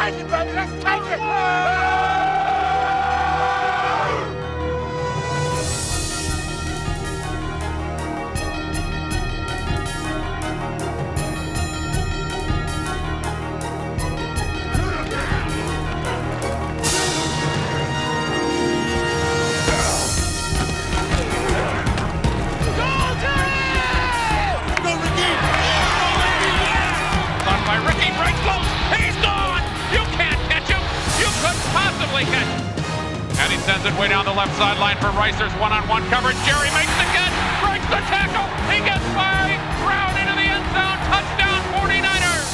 take it, baby. Let's take it. And he sends it way down the left sideline for Rice. There's one-on-one coverage. Jerry makes the catch, breaks the tackle. He gets by, Brown into the end zone. Touchdown, 49ers.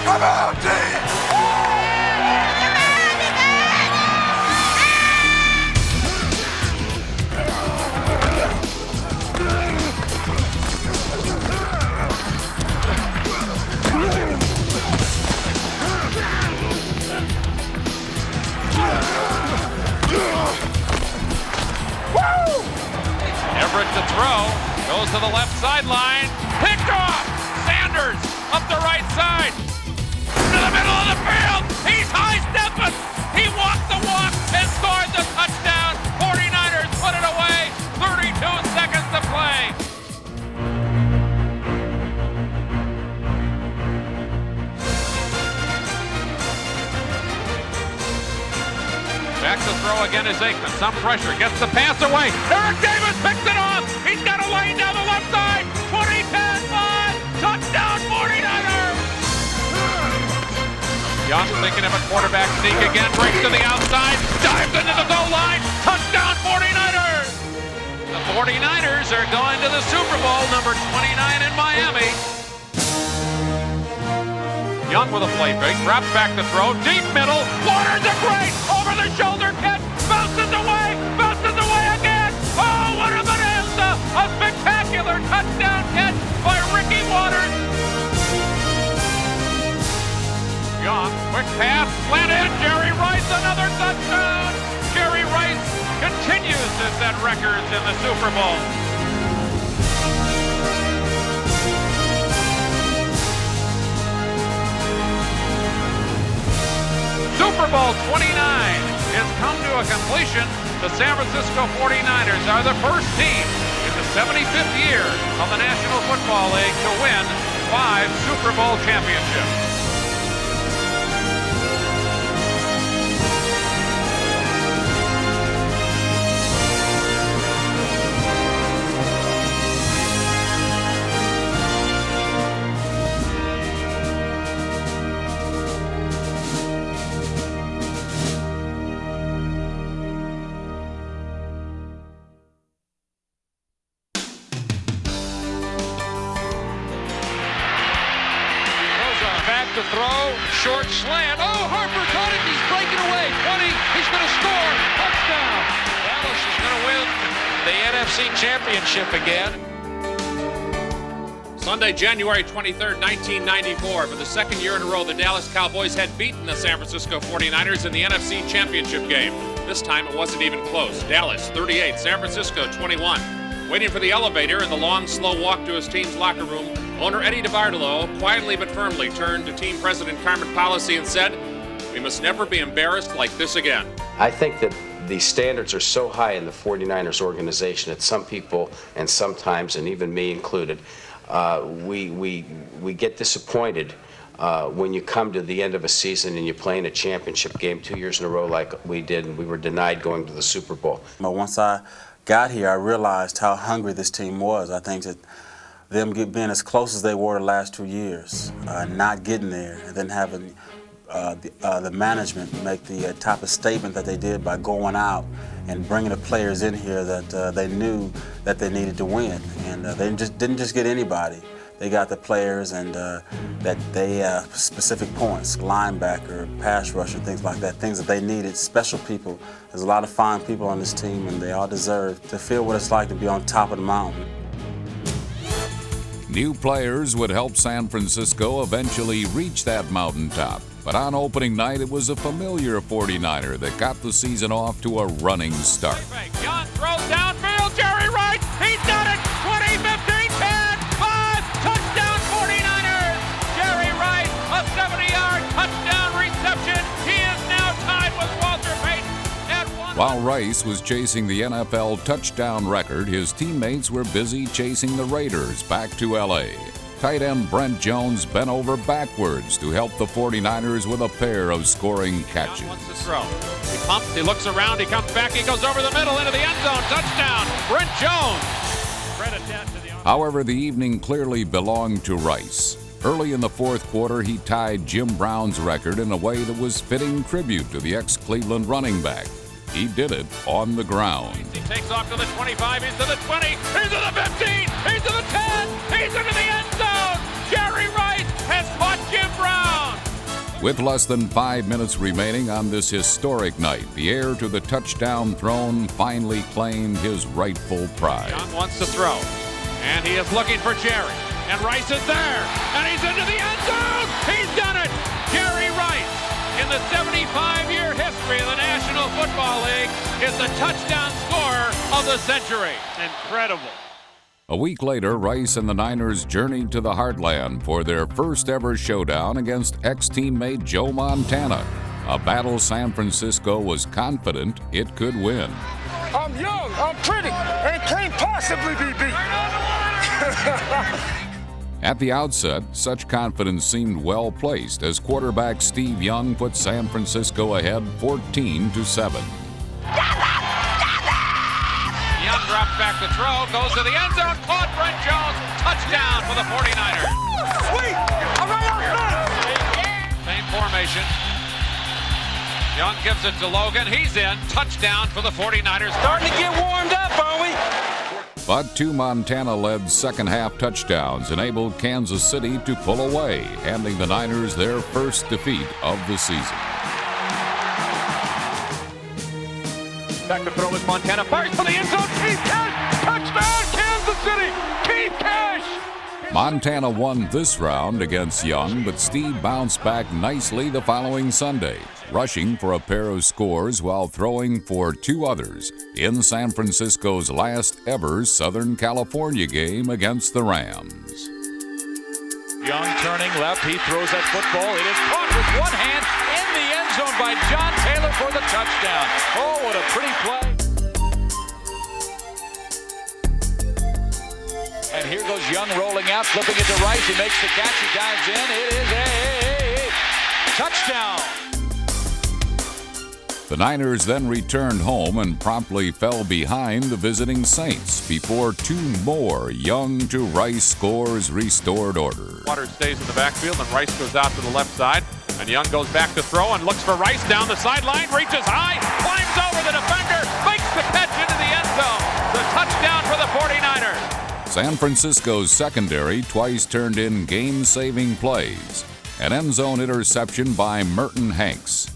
Come on, team! Everett to throw, goes to the left sideline, picked off! Sanders up the right side, to the middle of the field, he's high-stepping! He walked the walk and scored the touchdown! 49ers put it away, 32 seconds to play! Back to throw again is Aikman. Some pressure. Gets the pass away. Eric Davis picks it off. He's got a lane down the left side. 20, 10, 5. Touchdown 49ers. Young thinking of a quarterback sneak again. Breaks to the outside. Dives into the goal line. Touchdown 49ers. The 49ers are going to the Super Bowl, number 29 in Miami. Young with a play fake, drops back to throw, deep middle, Waters a great, over the shoulder catch, bounces away again. Oh, what a bonanza! A spectacular touchdown catch by Ricky Waters. Young, quick pass, slant in, Jerry Rice, another touchdown. Jerry Rice continues to set records in the Super Bowl. Super Bowl 29 has come to a completion. The San Francisco 49ers are the first team in the 75th year of the National Football League to win 5 Super Bowl championships. To throw, short slant. Oh, Harper caught it. He's breaking away. 20. He's going to score. Touchdown. Dallas is going to win the NFC Championship again. Sunday, January 23rd, 1994. For the second year in a row, the Dallas Cowboys had beaten the San Francisco 49ers in the NFC Championship game. This time, it wasn't even close. Dallas 38, San Francisco 21. Waiting for the elevator and the long, slow walk to his team's locker room, owner Eddie DeBartolo quietly but firmly turned to team president Carmen Policy and said, "We must never be embarrassed like this again." I think that the standards are so high in the 49ers organization that some people, and sometimes, and even me included, we get disappointed when you come to the end of a season and you're playing a championship game 2 years in a row like we did, and we were denied going to the Super Bowl. Once I got here, I realized how hungry this team was. I think that them being as close as they were the last 2 years, not getting there, and then having the management make the type of statement that they did by going out and bringing the players in here that they knew that they needed to win. And they didn't just get anybody. They got the players and that they specific points, linebacker, pass rusher, things like that, things that they needed, special people. There's a lot of fine people on this team, and they all deserve to feel what it's like to be on top of the mountain. New players would help San Francisco eventually reach that mountaintop. But on opening night, it was a familiar 49er that got the season off to a running start. Young throws downfield, Jerry Rice, he's got it, 20, 15, While Rice was chasing the NFL touchdown record, his teammates were busy chasing the Raiders back to L.A. Tight end Brent Jones bent over backwards to help the 49ers with a pair of scoring catches. Wants to throw. He pumps, he looks around, he comes back, he goes over the middle into the end zone. Touchdown, Brent Jones. However, the evening clearly belonged to Rice. Early in the fourth quarter, he tied Jim Brown's record in a way that was fitting tribute to the ex-Cleveland running back. He did it on the ground. He takes off to the 25, he's to the 20, he's to the 15, he's to the 10, he's into the end zone. Jerry Rice has caught Jim Brown. With less than 5 minutes remaining on this historic night, the heir to the touchdown throne finally claimed his rightful pride. Young wants to throw, and he is looking for Jerry. And Rice is there, and he's into the end zone. He's done it. Jerry Rice, in the 75-year history of the National Football League, is the touchdown scorer of the century. Incredible. A week later, Rice and the Niners journeyed to the Heartland for their first ever showdown against ex-teammate Joe Montana, a battle San Francisco was confident it could win. I'm young, I'm pretty, and can't possibly be beat. At the outset, such confidence seemed well placed as quarterback Steve Young put San Francisco ahead 14-7. Young drops back to throw, goes to the end zone, caught Brent Jones, touchdown for the 49ers. Sweet! I'm right out front! Same formation. Young gives it to Logan, he's in, touchdown for the 49ers. Starting to get warmed up, are we? But two Montana-led second-half touchdowns enabled Kansas City to pull away, handing the Niners their first defeat of the season. Back to throw is Montana, fires for the end zone, Keith Cash, touchdown Kansas City, Keith Cash! Montana won this round against Young, but Steve bounced back nicely the following Sunday, rushing for a pair of scores while throwing for two others in San Francisco's last ever Southern California game against the Rams. Young turning left, he throws that football, it is caught with one hand in the end zone by John Taylor for the touchdown. Oh, what a pretty play. And here goes Young rolling out, flipping it to Rice, he makes the catch, he dives in, it is a touchdown. The Niners then returned home and promptly fell behind the visiting Saints before two more Young to Rice scores restored order. Waters stays in the backfield and Rice goes out to the left side. And Young goes back to throw and looks for Rice down the sideline, reaches high, climbs over the defender, makes the catch into the end zone. The touchdown for the 49ers. San Francisco's secondary twice turned in game-saving plays, an end zone interception by Merton Hanks,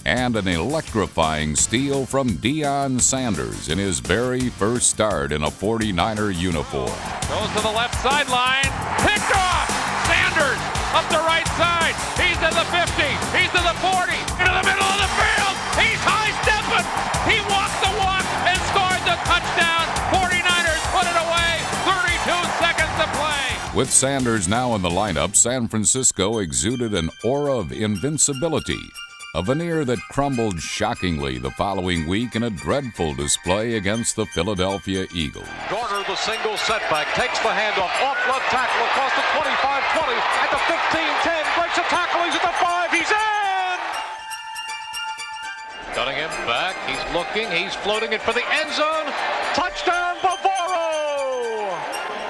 and an electrifying steal from Deion Sanders in his very first start in a 49er uniform. Goes to the left sideline, picked off! Sanders up the right side, he's to the 50, he's to the 40, into the middle of the field, he's high-stepping, he walked the walk and scored the touchdown. 49ers put it away, 32 seconds to play. With Sanders now in the lineup, San Francisco exuded an aura of invincibility, a veneer that crumbled shockingly the following week in a dreadful display against the Philadelphia Eagles. Garner, the single setback, takes the handoff, off left tackle across the 25-20, at the 15-10, breaks a tackle, he's at the 5, he's in! Cunningham back, he's looking, he's floating it for the end zone, touchdown Bavaro!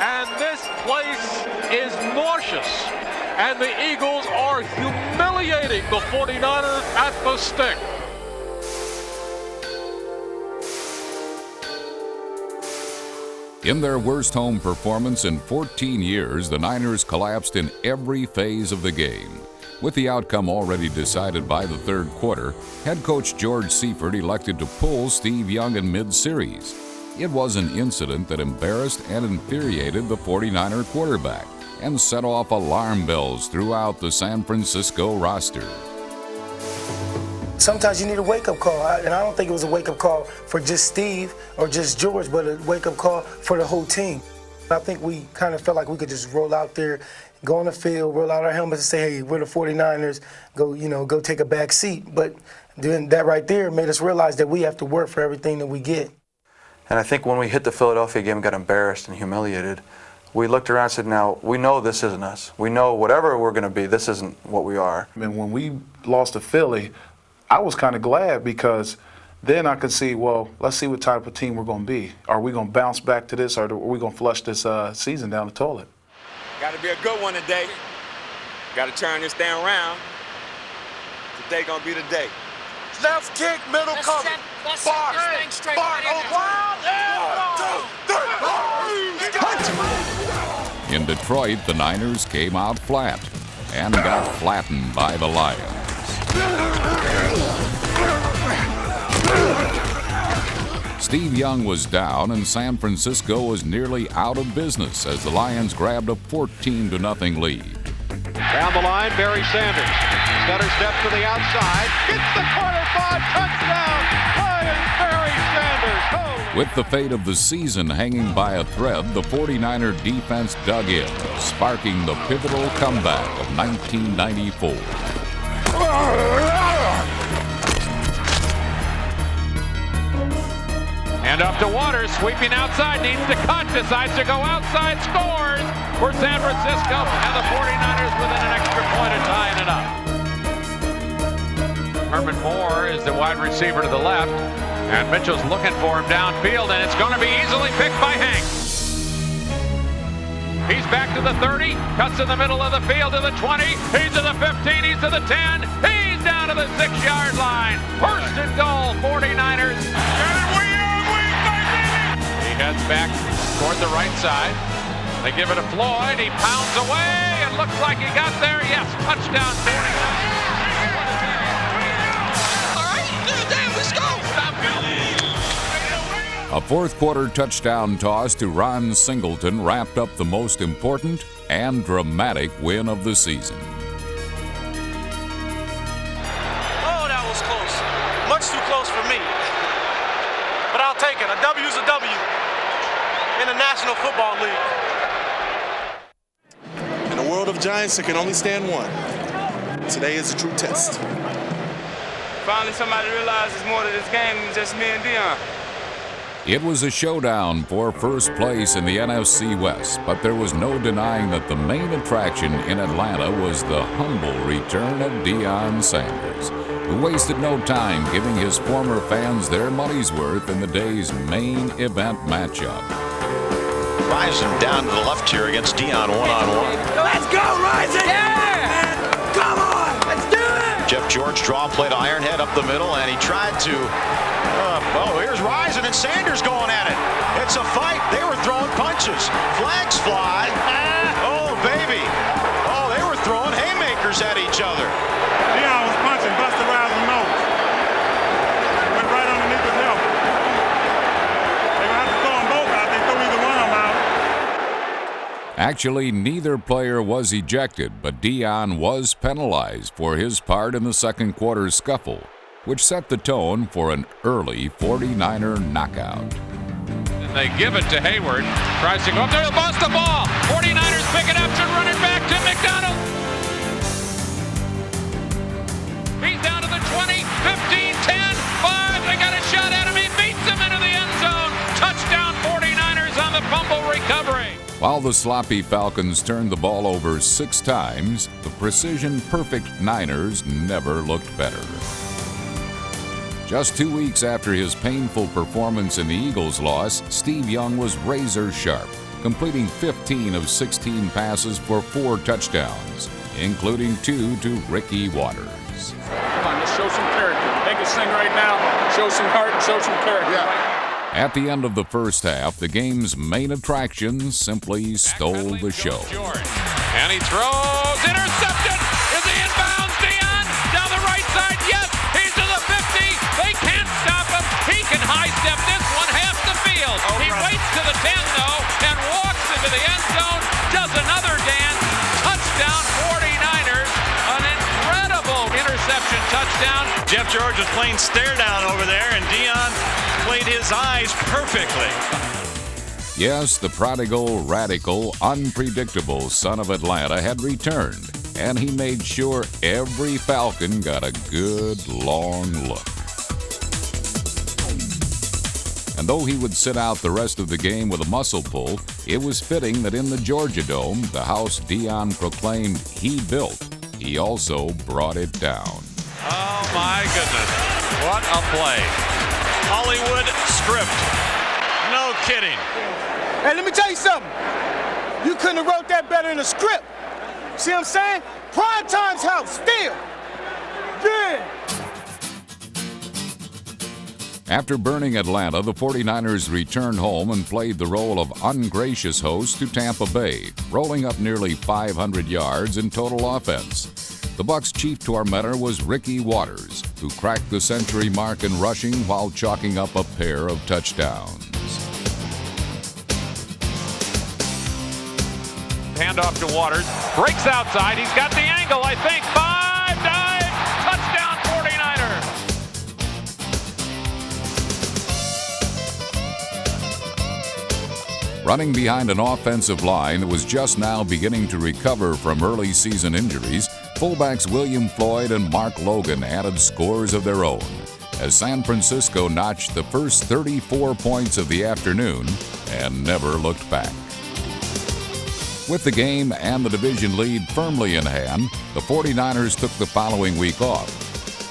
And this place is nauseous. And the Eagles are humiliating the 49ers at the stick. In their worst home performance in 14 years, the Niners collapsed in every phase of the game. With the outcome already decided by the third quarter, head coach George Seifert elected to pull Steve Young in mid-series. It was an incident that embarrassed and infuriated the 49er quarterback and set off alarm bells throughout the San Francisco roster. Sometimes you need a wake-up call, and I don't think it was a wake-up call for just Steve or just George, but a wake-up call for the whole team. I think we kind of felt like we could just roll out there go on the field, roll out our helmets and say, hey, we're the 49ers, go take a back seat. But doing that right there made us realize that we have to work for everything that we get. And I think when we hit the Philadelphia game and got embarrassed and humiliated, we looked around and said, now, we know this isn't us. We know whatever we're going to be, this isn't what we are. And when we lost to Philly, I was kind of glad because then I could see, well, let's see what type of team we're going to be. Are we going to bounce back to this, or are we going to flush this season down the toilet? Got to be a good one today. Got to turn this thing around. Today going to be the day. Left kick, middle cover. Bart, In Detroit, the Niners came out flat and got flattened by the Lions. Steve Young was down, and San Francisco was nearly out of business as the Lions grabbed a 14-0 lead. Down the line, Barry Sanders. Stutter steps to the outside. Gets the corner 5, touchdown! Lions, Barry Sanders! Oh. With the fate of the season hanging by a thread, the 49er defense dug in, sparking the pivotal comeback of 1994. And up to Waters, sweeping outside, needs to cut, decides to go outside, scores for San Francisco, and the 49ers within an extra point of tying it up. Herman Moore is the wide receiver to the left, and Mitchell's looking for him downfield, and it's going to be easily picked by Hank. He's back to the 30, cuts in the middle of the field to the 20, he's to the 15, he's to the 10, he's down to the 6-yard line. First and goal, 49ers. Heads back toward the right side. They give it to Floyd. He pounds away and looks like he got there. Yes, touchdown 49. All right, damn, let's go. A fourth-quarter touchdown toss to Ron Singleton wrapped up the most important and dramatic win of the season. Oh, that was close. Much too close for me. But I'll take it. A W's a W in the National Football League. In a world of giants, there can only stand one. Today is a true test. Finally, somebody realized it's more to this game than just me and Deion. It was a showdown for first place in the NFC West, but there was no denying that the main attraction in Atlanta was the humble return of Deion Sanders, who wasted no time giving his former fans their money's worth in the day's main event matchup. Rising down to the left here against Deion one-on-one. Let's go, Rising! Yeah! Come on, let's do it! Jeff George draw play to Ironhead up the middle, and he tried to, here's Rising and Sanders going at it. It's a fight. They were throwing punches. Flags fly. Oh, baby. Oh, they were throwing haymakers at each other. Deion was punching, busted Rising nose. Went right underneath his helmet. They were have to throw them both out. They threw either one of them out. Actually, neither player was ejected, but Deion was penalized for his part in the second quarter scuffle, which set the tone for an early 49er knockout. And they give it to Hayward. Tries to go up there to bust the ball. 49ers pick it up, should run it back to McDonald. He's down to the 20, 15, 10, 5. They got a shot at him. He beats him into the end zone. Touchdown 49ers on the fumble recovery. While the sloppy Falcons turned the ball over 6 times, the precision-perfect Niners never looked better. Just 2 weeks after his painful performance in the Eagles' loss, Steve Young was razor-sharp, completing 15 of 16 passes for 4 touchdowns, including 2 to Ricky Waters. Come on, let's show some character. Biggest thing right now, show some heart and show some character. Yeah. At the end of the first half, the game's main attraction simply stole the show. And he throws, intercepted. Is he inbounds? Deion down the right side. Yes, he's to the 50. They can't stop him. He can high step this one half the field. He waits to the 10 though and walks into the end zone. Does another dance. Touchdown 49ers. An incredible interception touchdown. Jeff George was playing stare down over there, and Deion played his eyes perfectly. Yes, the prodigal, radical, unpredictable son of Atlanta had returned, and he made sure every Falcon got a good, long look. And though he would sit out the rest of the game with a muscle pull, it was fitting that in the Georgia Dome, the house Deion proclaimed he built, he also brought it down. Oh, my goodness. What a play. Hollywood script. No kidding. Hey, let me tell you something. You couldn't have wrote that better in a script. See what I'm saying? Prime time's house, still. Yeah. After burning Atlanta, the 49ers returned home and played the role of ungracious host to Tampa Bay, rolling up nearly 500 yards in total offense. The Bucs' chief tormentor was Ricky Watters, who cracked the century mark in rushing while chalking up a pair of touchdowns. Handoff to Waters. Breaks outside. He's got the angle, I think. 5, dive, touchdown 49er. Running behind an offensive line that was just now beginning to recover from early season injuries, fullbacks William Floyd and Mark Logan added scores of their own, as San Francisco notched the first 34 points of the afternoon and never looked back. With the game and the division lead firmly in hand, the 49ers took the following week off,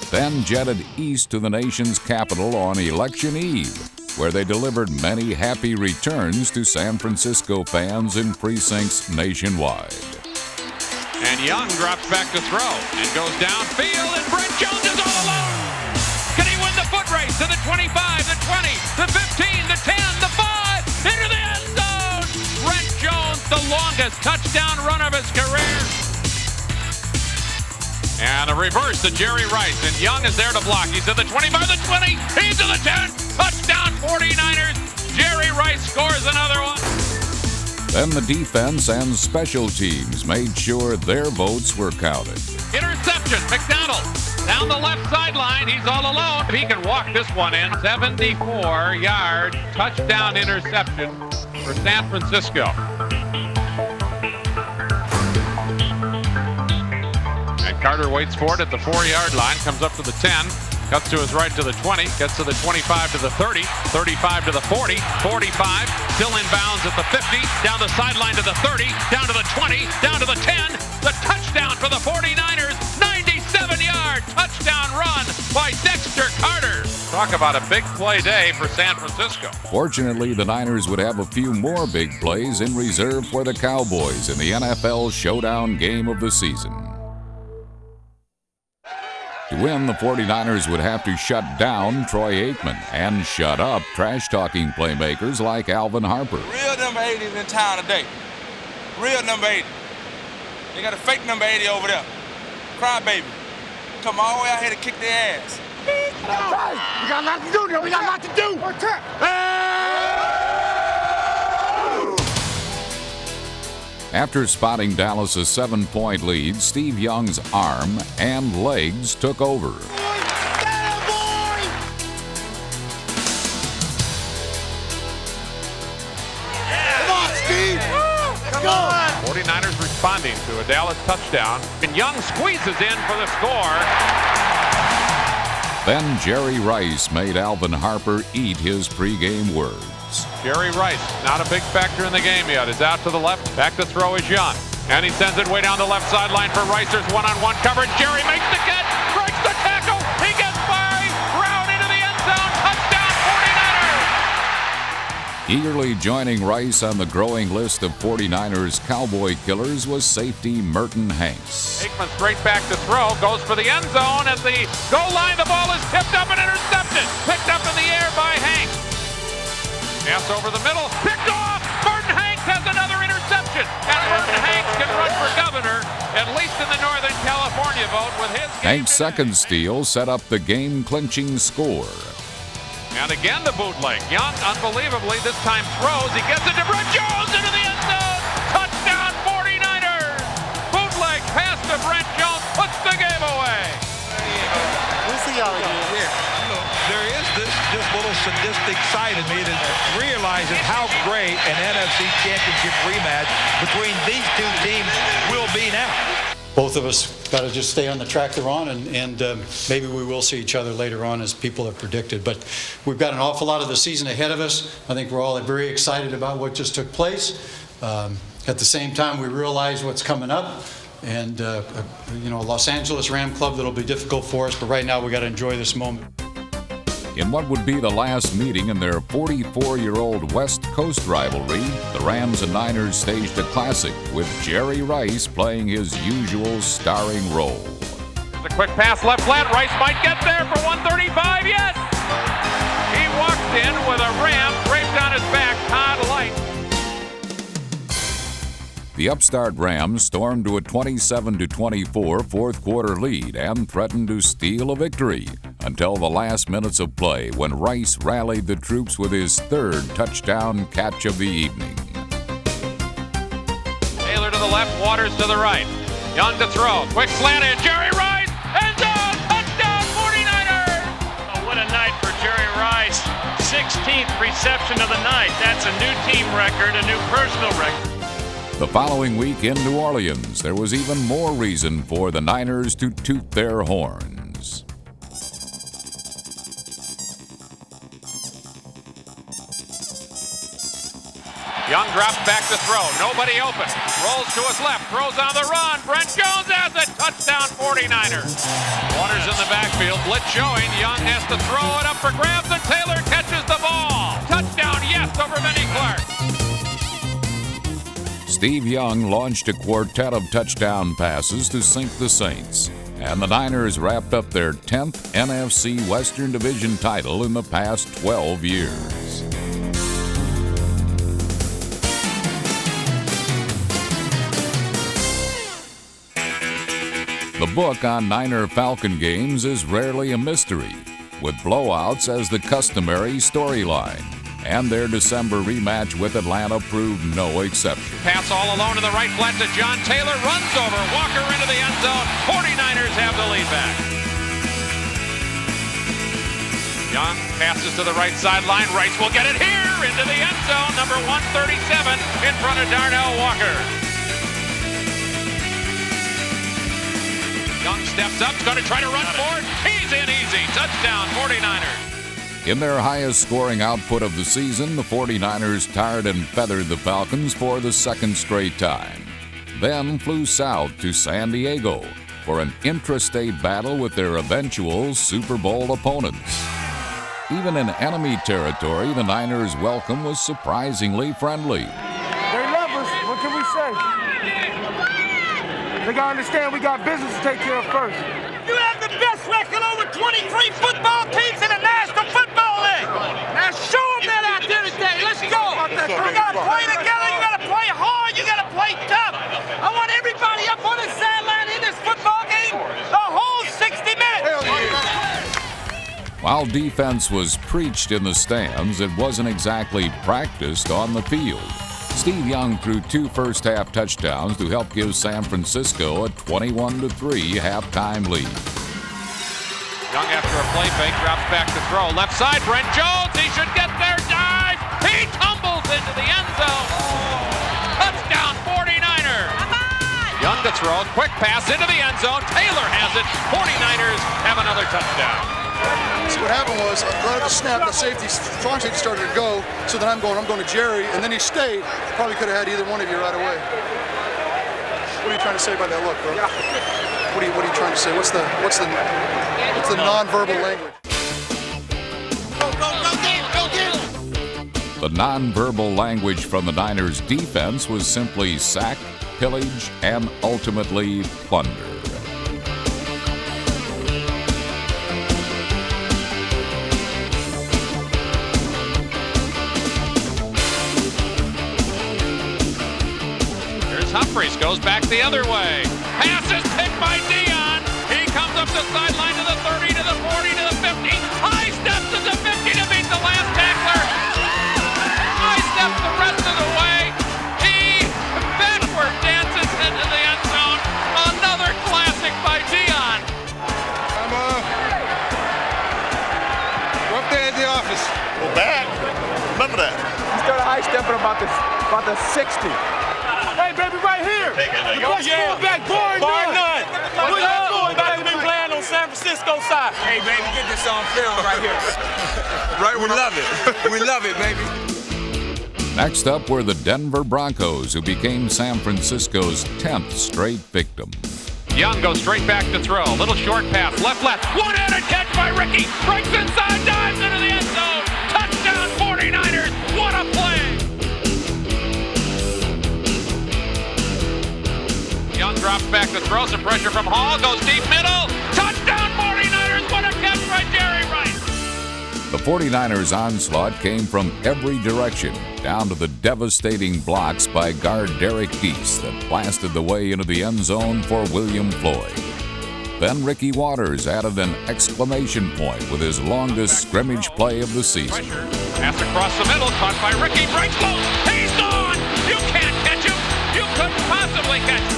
then jetted east to the nation's capital on Election Eve, where they delivered many happy returns to San Francisco fans in precincts nationwide. And Young drops back to throw and goes downfield, and Brent Jones is all alone. Can he win the foot race to the 25, the 20, the 15, the 10, the 5, into the end zone? Brent Jones, the longest touchdown run of his career. And a reverse to Jerry Rice, and Young is there to block. He's at the 25, the 20, he's to the 10. Touchdown 49ers. Jerry Rice scores another one. Then the defense and special teams made sure their votes were counted. Interception, McDonald. Down the left sideline, he's all alone. He can walk this one in. 74-yard touchdown interception for San Francisco. And Carter waits for it at the 4-yard line, comes up to the 10, cuts to his right to the 20, gets to the 25 to the 30, 35 to the 40, 45, still in bounds at the 50, down the sideline to the 30, down to the 20, down to the 10, the touchdown for the 49ers, 97-yard touchdown run by Dexter Carter. Talk about a big play day for San Francisco. Fortunately, the Niners would have a few more big plays in reserve for the Cowboys in the NFL showdown game of the season. To win, the 49ers would have to shut down Troy Aikman and shut up trash-talking playmakers like Alvin Harper. Real number 80 is in town today. Real number 80. They got a fake number 80 over there. Crybaby. Come all the way out here to kick their ass. We got a lot to do, we got a lot to do. After spotting Dallas' 7-point lead, Steve Young's arm and legs took over. Come on, Steve! Come on! 49ers responding to a Dallas touchdown, and Young squeezes in for the score. Then Jerry Rice made Alvin Harper eat his pregame words. Jerry Rice, not a big factor in the game yet, is out to the left. Back to throw is Young. And he sends it way down the left sideline for Rice. There's one-on-one coverage. Jerry makes the catch, breaks the tackle. He gets by, round into the end zone. Touchdown 49ers! Eagerly joining Rice on the growing list of 49ers Cowboy killers was safety Merton Hanks. Aikman straight back to throw, goes for the end zone. At the goal line, the ball is tipped up and intercepted. Picked up in the air by Hanks. Pass over the middle, picked off! Merton Hanks has another interception! And Merton Hanks can run for governor, at least in the Northern California vote, with his game. Hanks' second steal set up the game-clinching score. And again the bootleg. Young, unbelievably, this time throws. He gets it to Brent Jones into the end zone! Touchdown 49ers! Bootleg pass to Brent Jones, puts the game away. We'll see y'all again. There is this just little sadistic side of me that realizes how great an NFC Championship rematch between these two teams will be now. Both of us got to just stay on the track they're on, and maybe we will see each other later on as people have predicted. But we've got an awful lot of the season ahead of us. I think we're all very excited about what just took place. At the same time, we realize what's coming up. And, Los Angeles Ram Club, that'll be difficult for us, but right now we got to enjoy this moment. In what would be the last meeting in their 44-year-old West Coast rivalry, the Rams and Niners staged a classic with Jerry Rice playing his usual starring role. The quick pass left flat. Rice might get there for 135. Yes! He walked in with a Ram draped on his back, Todd Light. The upstart Rams stormed to a 27-24 fourth-quarter lead and threatened to steal a victory until the last minutes of play when Rice rallied the troops with his third touchdown catch of the evening. Taylor to the left, Waters to the right. Young to throw. Quick slant in. Jerry Rice! End zone! Touchdown 49ers! Oh, what a night for Jerry Rice. 16th reception of the night. That's a new team record, a new personal record. The following week in New Orleans, there was even more reason for the Niners to toot their horns. Young drops back to throw. Nobody open. Rolls to his left. Throws on the run. Brent Jones has it. Touchdown 49ers. Waters in the backfield. Blitz showing. Young has to throw it up for grabs, and Taylor catches the ball. Touchdown, yes, over Benny Clark. Steve Young launched a quartet of touchdown passes to sink the Saints, and the Niners wrapped up their 10th NFC Western Division title in the past 12 years. The book on Niner-Falcon games is rarely a mystery, with blowouts as the customary storyline. And their December rematch with Atlanta proved no exception. Pass all alone to the right flat to John Taylor. Runs over. Walker into the end zone. 49ers have the lead back. Young passes to the right sideline. Rice will get it here into the end zone. Number 137 in front of Darnell Walker. Young steps up. He's going to try to run for it. He's in easy. Touchdown 49ers. In their highest scoring output of the season, the 49ers tarred and feathered the Falcons for the second straight time, then flew south to San Diego for an intrastate battle with their eventual Super Bowl opponents. Even in enemy territory, the Niners' welcome was surprisingly friendly. They love us. What can we say? They got to understand we got business to take care of first. You have the best record over 23 football teams in the National Football League. Now show them that out there today. Let's go. You got to play together. You got to play hard. You got to play tough. I want everybody up on the sideline in this football game the whole 60 minutes. While defense was preached in the stands, it wasn't exactly practiced on the field. Steve Young threw 2 first-half touchdowns to help give San Francisco a 21-3 halftime lead. Young after a play fake drops back to throw. Left side, Brent Jones. He should get there. Dive. He tumbles into the end zone. Touchdown 49ers. Young to throw. Quick pass into the end zone. Taylor has it. 49ers have another touchdown. See, what happened was, right at the snap, the strong safety started to go, so then I'm going to Jerry, and then he stayed. Probably could have had either one of you right away. What are you trying to say by that look, bro? What are you trying to say? What's the nonverbal language? The nonverbal language from the Niners' defense was simply sack, pillage, and ultimately plunder. Humphreys goes back the other way. Pass is picked by Deion. He comes up the sideline to the 30, to the 40, to the 50. High steps to the 50 to beat the last tackler. High steps the rest of the way. He backward dances into the end zone. Another classic by Deion. Rough the edge the office. We're back. Remember that. He started high stepping about the 60. Hey, baby, right here. The best quarterback, bar none. We're about to be playing on San Francisco side. Hey, baby, get this on film right here. Right, we love it. We love it, baby. Next up were the Denver Broncos, who became San Francisco's 10th straight victim. Young goes straight back to throw. Little short pass, left. One-handed catch by Ricky. Breaks inside, dives into the end zone. Touchdown 49ers. What a play. Young drops back to throw. Some pressure from Hall. Goes deep middle. Touchdown 49ers. What a catch by Jerry Rice. The 49ers' onslaught came from every direction, down to the devastating blocks by guard Derek Deese that blasted the way into the end zone for William Floyd. Then Ricky Waters added an exclamation point with his longest scrimmage play of the season. Pass across the middle, caught by Ricky. Breaks loose. He's gone. You can't catch him. You couldn't possibly catch him.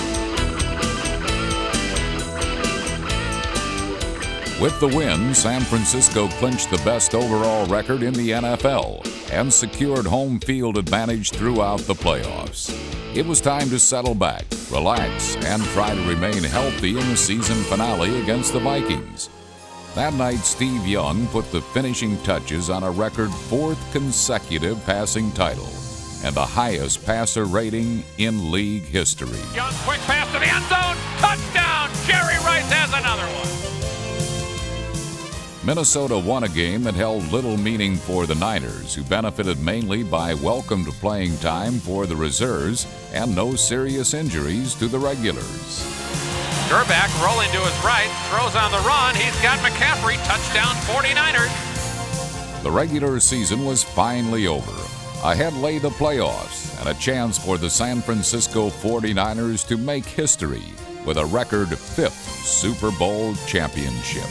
With the win, San Francisco clinched the best overall record in the NFL and secured home field advantage throughout the playoffs. It was time to settle back, relax, and try to remain healthy in the season finale against the Vikings. That night, Steve Young put the finishing touches on a record 4th consecutive passing title and the highest passer rating in league history. Young, quick pass to the end zone. Touchdown. Jerry Rice has another one. Minnesota won a game that held little meaning for the Niners, who benefited mainly by welcomed playing time for the reserves and no serious injuries to the regulars. Gerback rolling to his right, throws on the run. He's got McCaffrey. Touchdown 49ers. The regular season was finally over. Ahead lay the playoffs and a chance for the San Francisco 49ers to make history with a record 5th Super Bowl championship.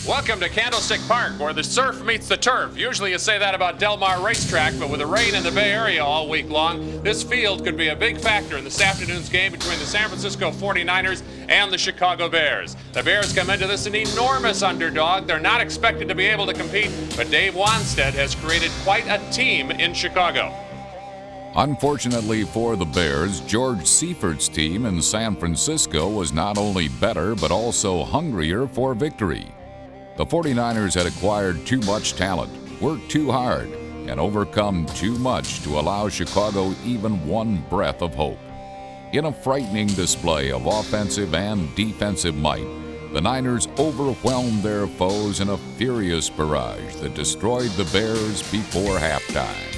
Welcome to Candlestick Park, where the surf meets the turf. Usually you say that about Del Mar Racetrack, but with the rain in the Bay Area all week long, this field could be a big factor in this afternoon's game between the San Francisco 49ers and the Chicago Bears. The Bears come into this an enormous underdog. They're not expected to be able to compete, but Dave Wanstead has created quite a team in Chicago. Unfortunately for the Bears, George Seifert's team in San Francisco was not only better, but also hungrier for victory. The 49ers had acquired too much talent, worked too hard, and overcome too much to allow Chicago even one breath of hope. In a frightening display of offensive and defensive might, the Niners overwhelmed their foes in a furious barrage that destroyed the Bears before halftime.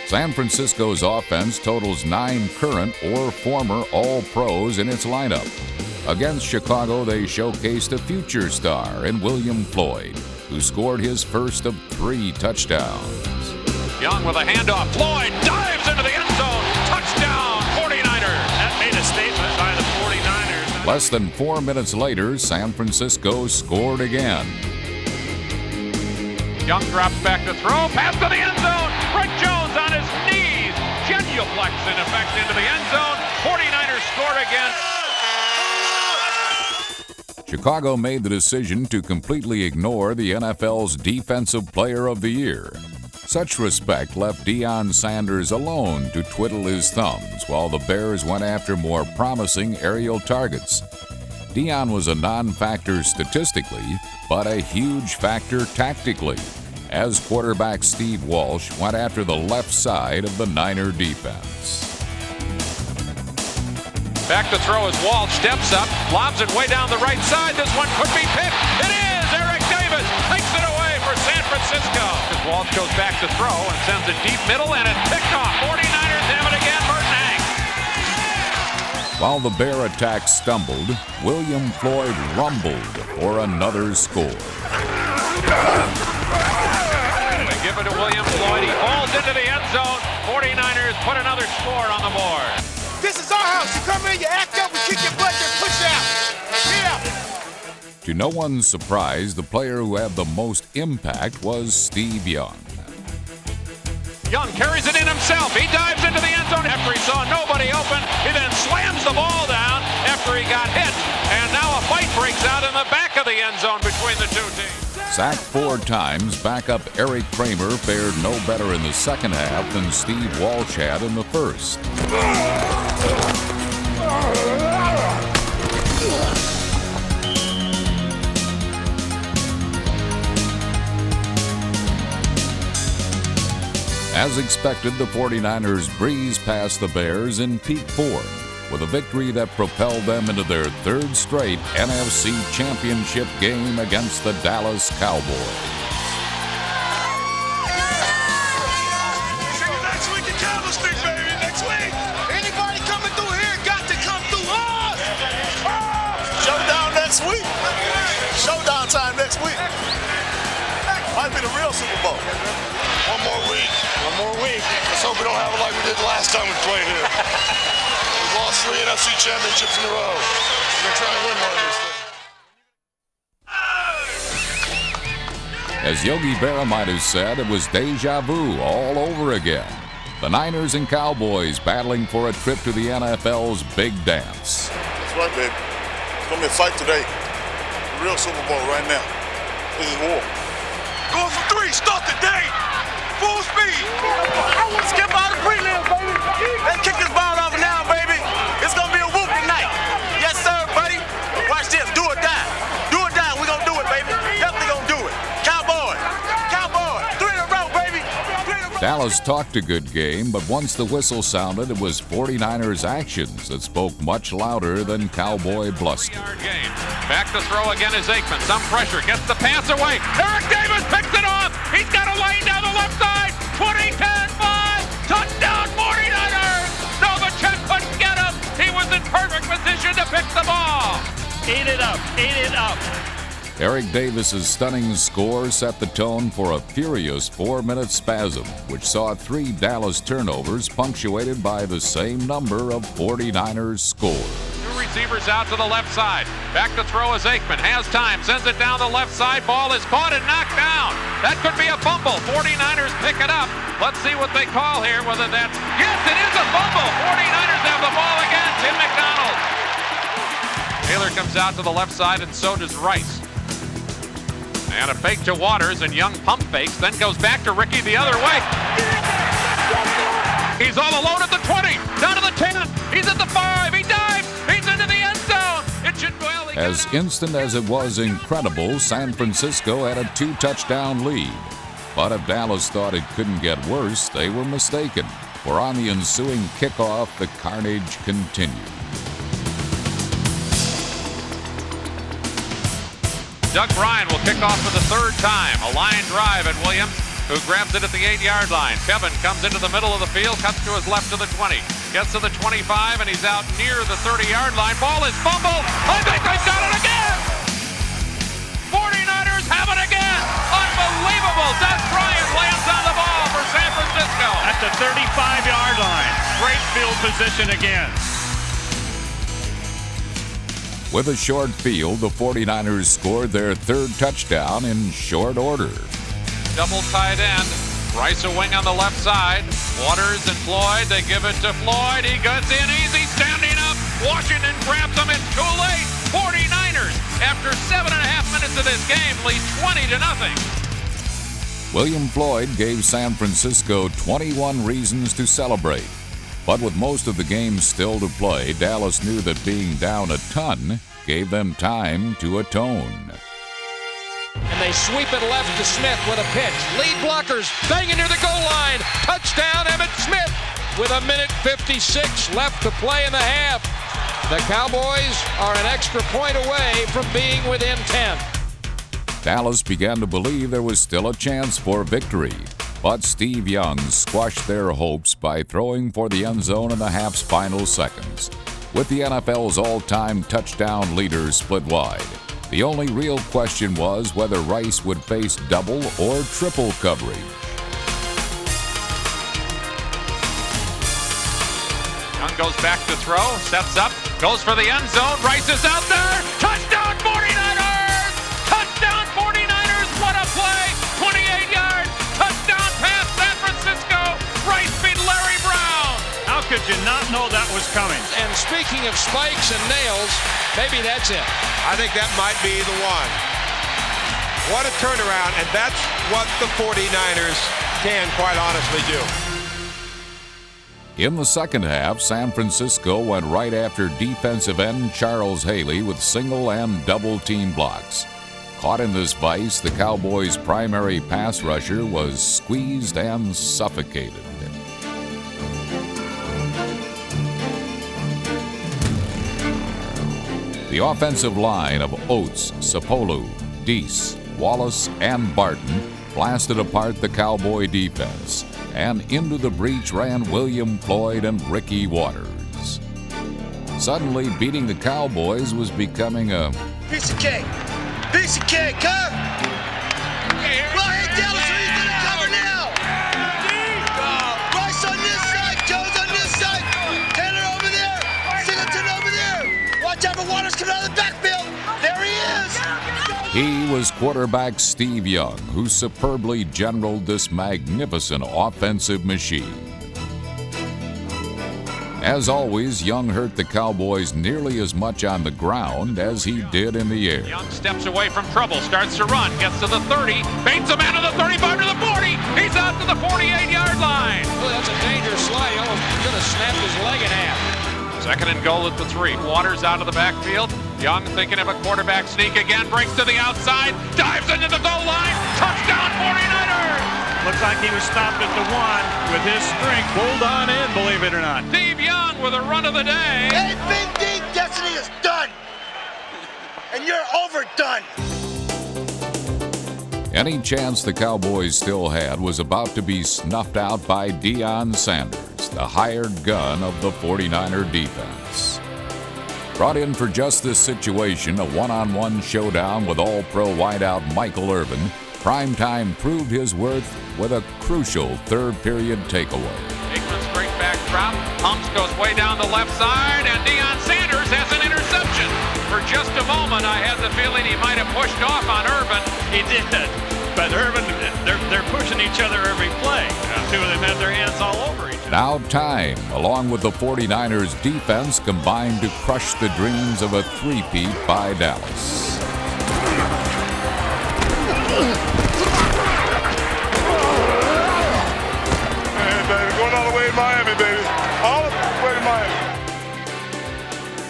San Francisco's offense totals 9 current or former All-Pros in its lineup. Against Chicago, they showcased a future star in William Floyd, who scored his first of 3 touchdowns. Young with a handoff. Floyd dives into the end zone. Touchdown, 49ers. That made a statement by the 49ers. Less than 4 minutes later, San Francisco scored again. Young drops back to throw. Pass to the end zone. Brett Jones on his knees. Genuflex in effect into the end zone. 49ers score again. Chicago made the decision to completely ignore the NFL's Defensive Player of the Year. Such respect left Deion Sanders alone to twiddle his thumbs while the Bears went after more promising aerial targets. Deion was a non-factor statistically, but a huge factor tactically, as quarterback Steve Walsh went after the left side of the Niner defense. Back to throw as Walsh steps up, lobs it way down the right side. This one could be picked. It is! Eric Davis takes it away for San Francisco. As Walsh goes back to throw and sends it deep middle, and it's picked off. 49ers have it again. Burton Hanks. While the Bear attack stumbled, William Floyd rumbled for another score. They give it to William Floyd. He falls into the end zone. 49ers put another score on the board. This is our house. You come in, you act up, we kick your butt, then push out. Yeah. To no one's surprise, the player who had the most impact was Steve Young. Young carries it in himself. He dives into the end zone after he saw nobody open. His end zone between the two teams. Sacked 4 times, backup Eric Kramer fared no better in the second half than Steve Walsh had in the first. As expected, the 49ers breezed past the Bears in peak form, with a victory that propelled them into their 3rd straight NFC Championship game against the Dallas Cowboys. See you next week in Candlestick, baby. Next week. Anybody coming through here got to come through us. Showdown next week. Showdown time next week. Might be the real Super Bowl. One more week. One more week. Let's hope we don't have it like we did the last time we played here. We've lost 3 NFC championships in a row. We're going to try and win one of these things. As Yogi Berra might have said, it was deja vu all over again. The Niners and Cowboys battling for a trip to the NFL's big dance. That's right, baby. It's going to be a fight today. The real Super Bowl right now. This is war. Going for 3. Start the day. Full speed. Skip out the prelim, baby. Let's kick this ball off now, baby. It's going to be a whoop tonight. Yes, sir, buddy. Watch this. Do or die. Do or die. We're going to do it, baby. Definitely going to do it. Cowboys. Cowboys. 3 in a row, baby. 3 in a row. Dallas talked a good game, but once the whistle sounded, it was 49ers actions that spoke much louder than Cowboy bluster. Back to throw again is Aikman. Some pressure. Gets the pass away. Eric Davis picks it off. He's got a lane down the left side. 20, 10, 5. Touchdown 49ers. Novacek couldn't get him. He was in perfect position to pick the ball. Eat it up. Eat it up. Eric Davis's stunning score set the tone for a furious 4-minute spasm, which saw 3 Dallas turnovers punctuated by the same number of 49ers scores. 2 receivers out to the left side. Back to throw is Aikman. Has time. Sends it down the left side. Ball is caught and knocked down. That could be a fumble. 49ers pick it up. Let's see what they call here. Whether that's... Yes, it is a fumble. 49ers have the ball again. Tim McDonald. Taylor comes out to the left side, and so does Rice. And a fake to Waters, and Young pump fakes, then goes back to Ricky the other way. He's all alone at the 20, down to the 10. He's at the 5. He dives. He's into the end zone. It should go. As instant as it was incredible, San Francisco had a 2-touchdown lead. But if Dallas thought it couldn't get worse, they were mistaken. For on the ensuing kickoff, the carnage continued. Doug Bryan will kick off for the 3rd time. A line drive at Williams, who grabs it at the 8-yard line. Kevin comes into the middle of the field, cuts to his left to the 20. Gets to the 25, and he's out near the 30-yard line. Ball is fumbled. I think they've got it again. 49ers have it again. Unbelievable. Doug Bryan lands on the ball for San Francisco. At the 35-yard line. Great field position again. With a short field, the 49ers scored their 3rd touchdown in short order. Double tight end. Rice a wing on the left side. Waters and Floyd, they give it to Floyd. He gets in easy, standing up. Washington grabs him. It's too late. 49ers, after 7.5 minutes of this game, lead 20-0. William Floyd gave San Francisco 21 reasons to celebrate. But with most of the game still to play, Dallas knew that being down a ton gave them time to atone. And they sweep it left to Smith with a pitch. Lead blockers banging near the goal line. Touchdown, Emmitt Smith, with 1:56 left to play in the half. The Cowboys are an extra point away from being within 10. Dallas began to believe there was still a chance for victory. But Steve Young squashed their hopes by throwing for the end zone in the half's final seconds. With the NFL's all-time touchdown leader split wide, the only real question was whether Rice would face double or triple coverage. Young goes back to throw, sets up, goes for the end zone. Rice is out there. Touchdown 49ers! Touchdown 49ers! What a play! 28 yards. Touchdown pass San Francisco. Rice beat Larry Brown. How could you not know that was coming? And speaking of spikes and nails, maybe that's it. I think that might be the one. What a turnaround, and that's what the 49ers can quite honestly do. In the second half, San Francisco went right after defensive end Charles Haley with single and double team blocks. Caught in this vice, the Cowboys' primary pass rusher was squeezed and suffocated. The offensive line of Oates, Sapolu, Deese, Wallace, and Barton blasted apart the Cowboy defense, and into the breach ran William Floyd and Ricky Waters. Suddenly, beating the Cowboys was becoming a piece of cake. Piece of cake, huh? Well, hey, Dallas, who are you going to cover now? Rice on this side, Jones on this side, Taylor over there, Singleton over there. Watch out for Waters coming out of the backfield. There he is. He was quarterback Steve Young, who superbly generaled this magnificent offensive machine. As always, Young hurt the Cowboys nearly as much on the ground as he did in the air. Young steps away from trouble, starts to run, gets to the 30, baits a man to the 35 to the 40. He's out to the 48-yard line. Well, that's a dangerous slide. He almost could have snapped his leg in half. Second and goal at the 3. Waters out of the backfield. Young thinking of a quarterback sneak again, breaks to the outside, dives into the goal line. Touchdown 49ers! Looks like he was stopped at the 1 with his strength. Pulled on in, believe it or not. Steve Young with a run of the day. Hey, Big D, destiny is done. And you're overdone. Any chance the Cowboys still had was about to be snuffed out by Deion Sanders, the hired gun of the 49er defense. Brought in for just this situation, a one-on-one showdown with all-pro wideout Michael Irvin, Primetime proved his worth with a crucial third-period takeaway. Aikman's straight back drop. Humps goes way down the left side, and Deion Sanders has an interception. For just a moment, I had the feeling he might have pushed off on Irvin. He did. But Irvin, they're pushing each other every play. Two of them have their hands all over each other. Now time, along with the 49ers defense, combined to crush the dreams of a three-peat by Dallas. Going all the way to Miami, baby. All the way to Miami.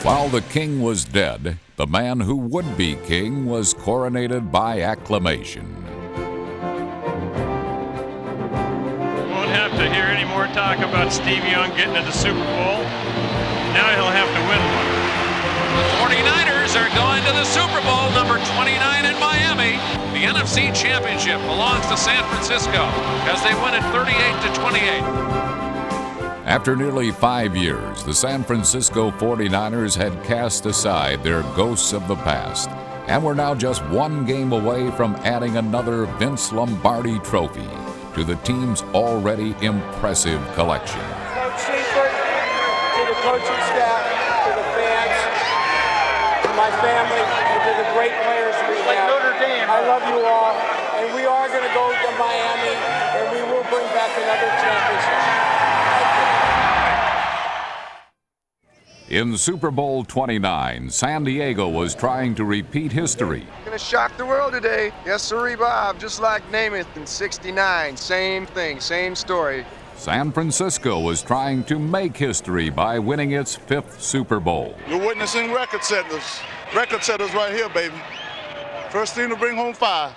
While the king was dead, the man who would be king was coronated by acclamation. Won't have to hear any more talk about Steve Young getting to the Super Bowl. Now he'll have to win one. The 49ers are going to the Super Bowl, number 29 in Miami. The NFC Championship belongs to San Francisco as they win it 38-28. After nearly 5 years, the San Francisco 49ers had cast aside their ghosts of the past and were now just one game away from adding another Vince Lombardi trophy to the team's already impressive collection. Coach Seifert, to the coaching staff, to the fans, to my family, and to the great players we have. I love you all, and we are going to go to Miami, and we will bring back another championship. In Super Bowl 29, San Diego was trying to repeat history. Gonna shock the world today. Yes, sirree, Bob. Just like Namath in '69. Same thing, same story. San Francisco was trying to make history by winning its 5th Super Bowl. You're witnessing record setters. Record setters right here, baby. First team to bring home 5.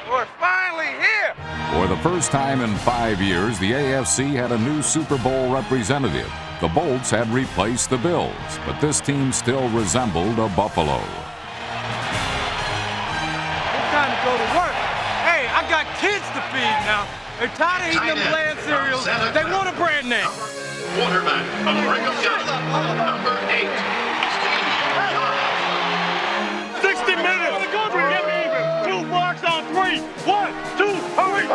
We're finally here! For the first time in 5 years, the AFC had a new Super Bowl representative. The Bolts had replaced the Bills, but this team still resembled a buffalo. It's time to go to work. Hey, I got kids to feed now. They're tired of eating them bland cereals. They want a brand name. Quarterback of Brigham Young, number 8. 60 minutes. Get me even. 2 blocks on 3. 1, 2, hurry.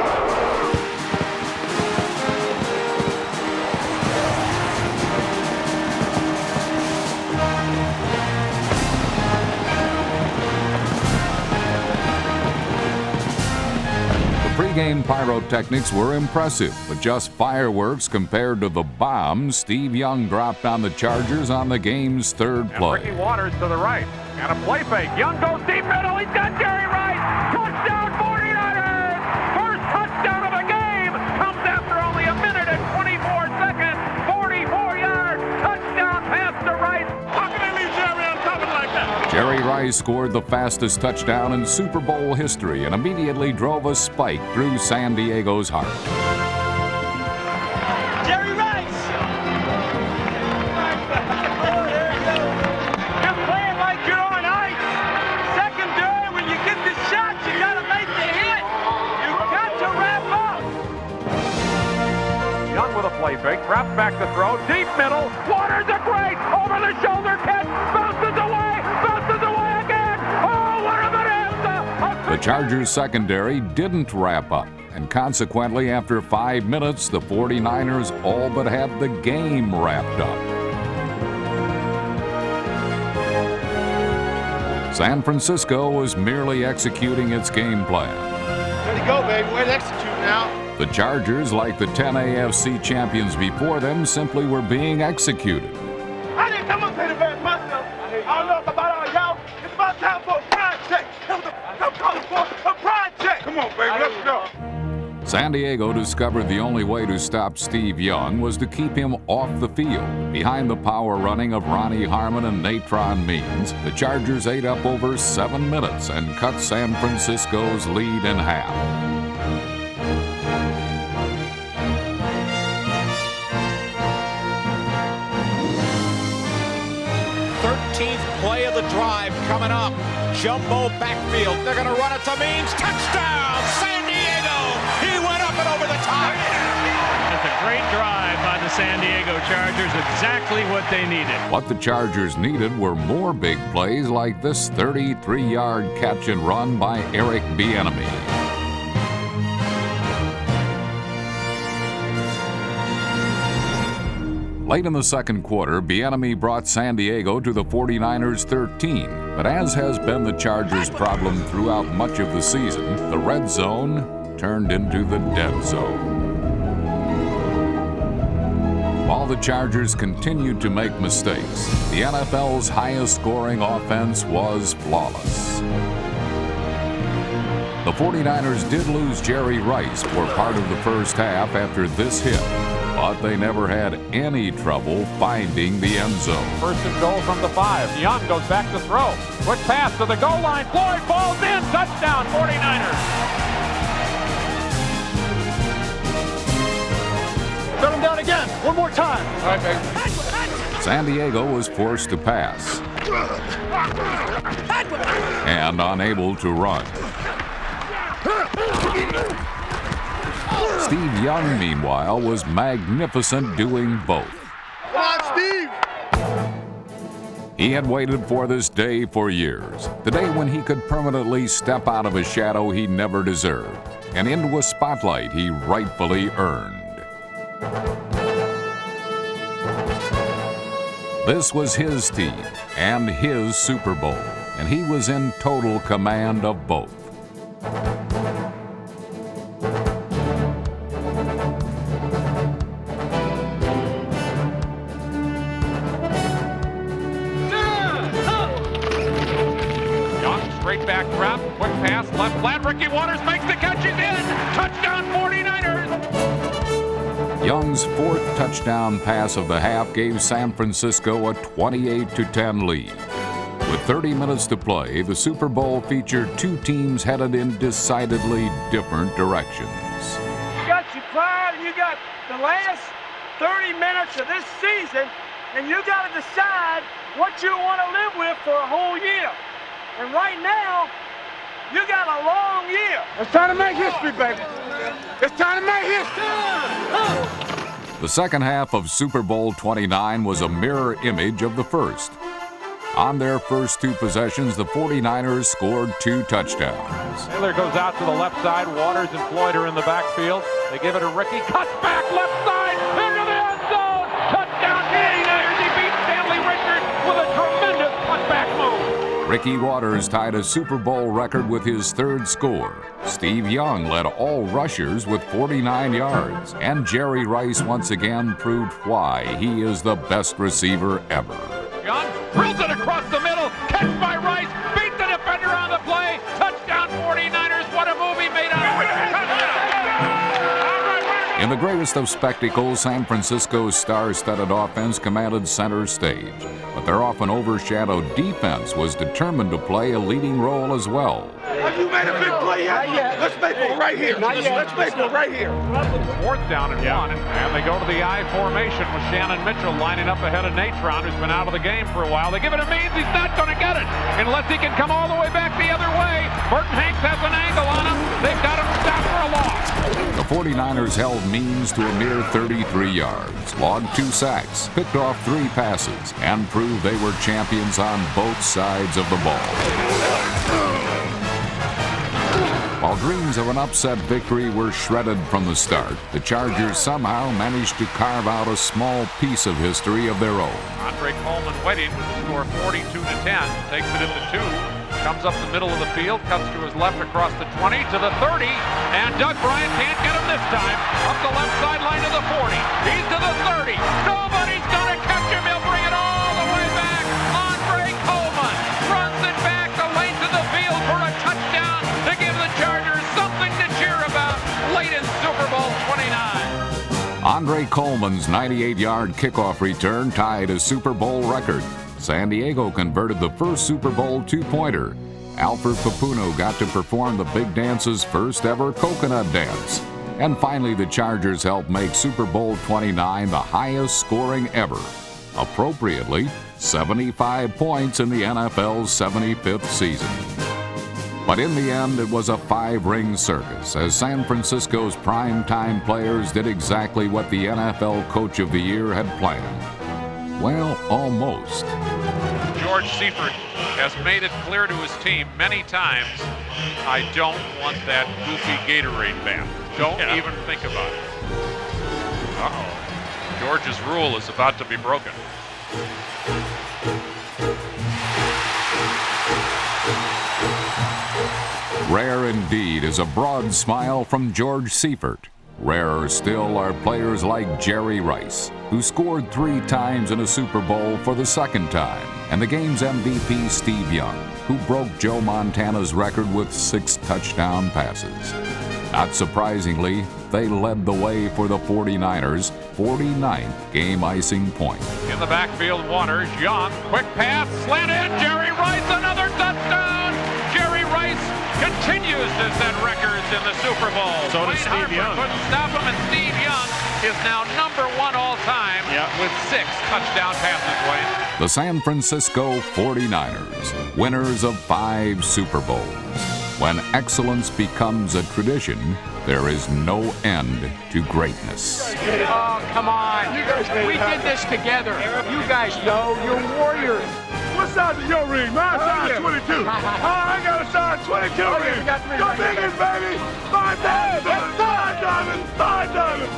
Pre-game pyrotechnics were impressive, but just fireworks compared to the bombs Steve Young dropped on the Chargers on the game's 3rd And play. Ricky Waters to the right. And a play fake. Young goes deep middle. He's got Jerry Rice. Touchdown Rice scored the fastest touchdown in Super Bowl history and immediately drove a spike through San Diego's heart. Jerry Rice! You're playing like you're on ice. Secondary, when you get the shot, you gotta make the hit. You got to wrap up. Young with a play fake, drops back to throw, deep middle, Waters a great, over the shoulder catch, bounces away again. Oh, what a bonanza! The Chargers secondary didn't wrap up, and consequently, after 5 minutes, the 49ers all but had the game wrapped up. San Francisco was merely executing its game plan. Ready to go, baby. Way to execute now. The Chargers, like the 10 AFC champions before them, simply were being executed. I didn't come up here to bet myself. I don't know about all y'all. It's about time for a project. I'm calling for a project. Come on, baby. Let's go. San Diego discovered the only way to stop Steve Young was to keep him off the field. Behind the power running of Ronnie Harmon and Natron Means, the Chargers ate up over 7 minutes and cut San Francisco's lead in half. 13th play of the drive coming up. Jumbo backfield. They're going to run it to Means. Touchdown, San Diego. He went up and over the top. It's a great drive by the San Diego Chargers. Exactly what they needed. What the Chargers needed were more big plays like this 33-yard catch and run by Eric Bieniemy. Late in the second quarter, Bieniemy brought San Diego to the 49ers' 13. But as has been the Chargers' problem throughout much of the season, the red zone turned into the dead zone. While the Chargers continued to make mistakes, the NFL's highest-scoring offense was flawless. The 49ers did lose Jerry Rice for part of the first half after this hit, but they never had any trouble finding the end zone. First and goal from the 5. Young goes back to throw. Quick pass to the goal line. Floyd falls in. Touchdown, 49ers. Turn him down again. One more time. All right, baby. San Diego was forced to pass and unable to run. Steve Young, meanwhile, was magnificent doing both. Come on, Steve! He had waited for this day for years, the day when he could permanently step out of a shadow he never deserved and into a spotlight he rightfully earned. This was his team and his Super Bowl, and he was in total command of both. Straight back drop, quick pass, left flat. Ricky Waters makes the catch. He's in. Touchdown, 49ers. Young's fourth touchdown pass of the half gave San Francisco a 28-10 lead. With 30 minutes to play, the Super Bowl featured two teams headed in decidedly different directions. You got your pride, and you got the last 30 minutes of this season, and you got to decide what you want to live with for a whole year. And right now, you got a long year. It's time to make history, baby. It's time to make history. The second half of Super Bowl 29 was a mirror image of the first. On their first two possessions, the 49ers scored 2 touchdowns. Taylor goes out to the left side. Waters and Floyd are in the backfield. They give it to Ricky. Cuts back left side into the end zone. Touchdown 49ers. He beat Stanley Richards with a tremendous cutback move. Ricky Waters tied a Super Bowl record with his third score. Steve Young led all rushers with 49 yards. And Jerry Rice once again proved why he is the best receiver ever. Young drills it across the middle. Catch by Rice. Beat the defender on the play. Touchdown 49ers. What a move he made out of it. In the the greatest of spectacles, San Francisco's star-studded offense commanded center stage, but their often overshadowed defense was determined to play a leading role as well. Have you made a big play yet? Not yet. Let's make one right here. Let's make one right here. Fourth down and one, and they go to the I formation with Shannon Mitchell lining up ahead of Natron, who's been out of the game for a while. They give it to Means. He's not going to get it unless he can come all the way back the other way. Burton Hanks has an angle on him. They've got him stopped for a loss. The 49ers held Means to a mere 33 yards, logged 2 sacks, picked off 3 passes, and proved they were champions on both sides of the ball. While dreams of an upset victory were shredded from the start, the Chargers somehow managed to carve out a small piece of history of their own. Andre Coleman waiting with the score 42-10, takes it into 2, comes up the middle of the field, cuts to his left across the 20 to the 30, and Doug Bryant can't get him this time. Up the left sideline to the 40. He's to the 30. Nobody's going to catch him. He'll bring it all the way back. Andre Coleman runs it back the length of the field for a touchdown to give the Chargers something to cheer about late in Super Bowl 29. Andre Coleman's 98-yard kickoff return tied a Super Bowl record. San Diego converted the first Super Bowl 2-pointer. Alfred Papuno got to perform the Big Dance's first ever coconut dance. And finally, the Chargers helped make Super Bowl 29 the highest scoring ever. Appropriately, 75 points in the NFL's 75th season. But in the end, it was a 5-ring circus, as San Francisco's primetime players did exactly what the NFL Coach of the Year had planned. Well, almost. George Seifert has made it clear to his team many times, I don't want that goofy Gatorade ban. Don't even think about it. Uh-oh. George's rule is about to be broken. Rare indeed is a broad smile from George Seifert. Rarer still are players like Jerry Rice, who scored 3 times in a Super Bowl for the second time, and the game's MVP Steve Young, who broke Joe Montana's record with 6 touchdown passes. Not surprisingly, they led the way for the 49ers' 49th game-icing point. In the backfield, Waters, Young, quick pass, slanted, Jerry Rice, another touchdown! Jerry Rice continues to set records in the Super Bowl. So does Steve Young. Couldn't stop him, and Steve Young is now #1 all-time with 6 touchdown passes, Wayne. The San Francisco 49ers, winners of 5 Super Bowls. When excellence becomes a tradition, there is no end to greatness. Oh, come on. We did this together. You guys know you're warriors. What size is your ring? Mine size 22. I got a size 22 ring. Go biggest, baby. 5 diamonds. 5 diamonds. 5 diamonds.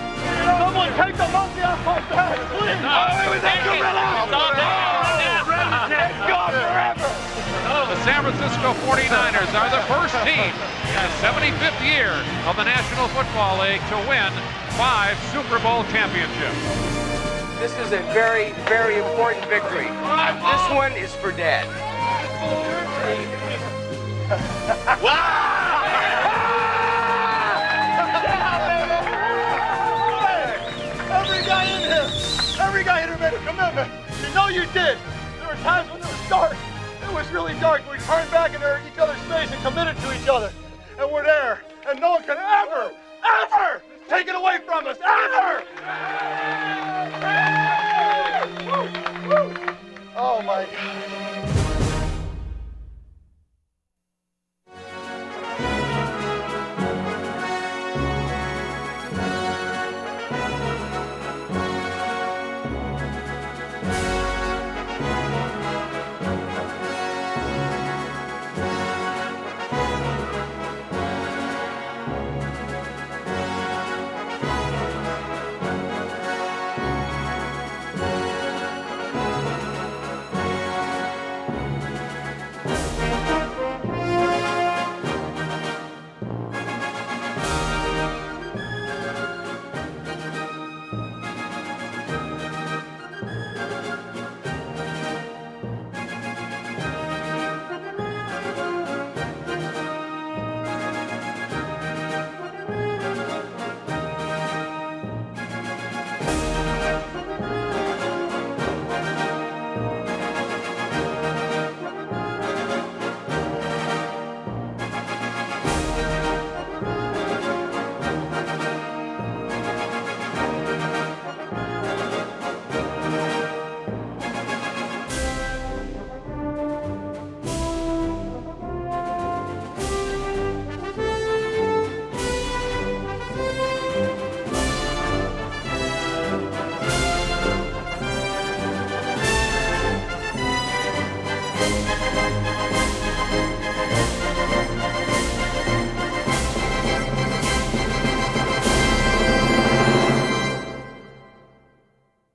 Someone take the monkey off my back, please. Oh, it was that gorilla. It's gone forever. The San Francisco 49ers are the first team in the 75th year of the National Football League to win 5 Super Bowl championships. This is a very, very important victory. This one is for Dad. Every guy in here made a commitment. You know you did. There were times when it was dark. It was really dark. We turned back into each other's face and committed to each other. And we're there. And no one can ever take it away from us. Ever!